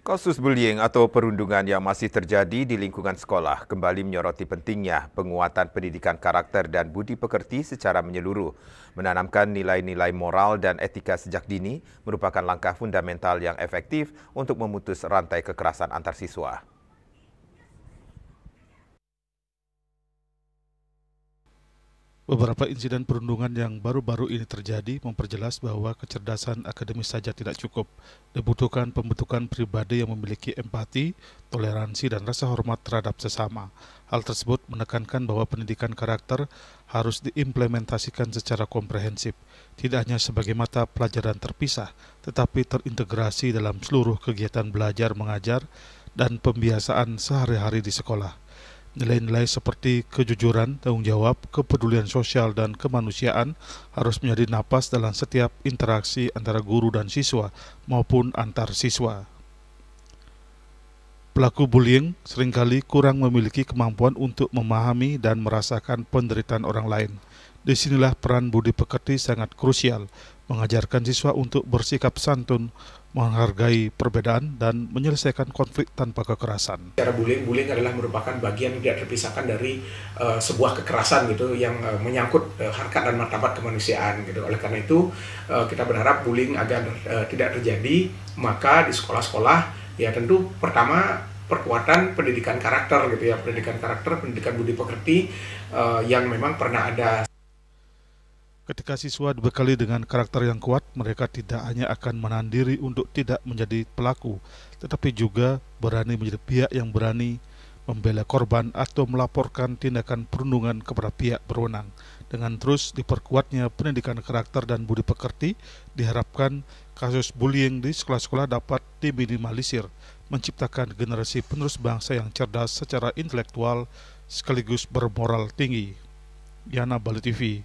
Kasus bullying atau perundungan yang masih terjadi di lingkungan sekolah kembali menyoroti pentingnya penguatan pendidikan karakter dan budi pekerti secara menyeluruh. Menanamkan nilai-nilai moral dan etika sejak dini merupakan langkah fundamental yang efektif untuk memutus rantai kekerasan antar siswa. Beberapa insiden perundungan yang baru-baru ini terjadi memperjelas bahwa kecerdasan akademis saja tidak cukup. Dibutuhkan pembentukan pribadi yang memiliki empati, toleransi, dan rasa hormat terhadap sesama. Hal tersebut menekankan bahwa pendidikan karakter harus diimplementasikan secara komprehensif, tidak hanya sebagai mata pelajaran terpisah, tetapi terintegrasi dalam seluruh kegiatan belajar mengajar dan pembiasaan sehari-hari di sekolah. Nilai-nilai seperti kejujuran, tanggung jawab, kepedulian sosial, dan kemanusiaan harus menjadi napas dalam setiap interaksi antara guru dan siswa maupun antar siswa. Pelaku bullying seringkali kurang memiliki kemampuan untuk memahami dan merasakan penderitaan orang lain. Disinilah peran budi pekerti sangat krusial, mengajarkan siswa untuk bersikap santun, menghargai perbedaan, dan menyelesaikan konflik tanpa kekerasan. Cara bullying adalah merupakan bagian tidak terpisahkan dari sebuah kekerasan gitu yang menyangkut harkat dan martabat kemanusiaan gitu. Oleh karena itu kita berharap bullying agar tidak terjadi, maka di sekolah-sekolah ya tentu pertama perkuatan pendidikan karakter gitu ya, pendidikan budi pekerti yang memang pernah ada. Ketika siswa dibekali dengan karakter yang kuat, mereka tidak hanya akan menahan diri untuk tidak menjadi pelaku, tetapi juga berani menjadi pihak yang berani membela korban atau melaporkan tindakan perundungan kepada pihak berwenang. Dengan terus diperkuatnya pendidikan karakter dan budi pekerti, diharapkan kasus bullying di sekolah-sekolah dapat diminimalisir, menciptakan generasi penerus bangsa yang cerdas secara intelektual sekaligus bermoral tinggi. Yana Bali TV.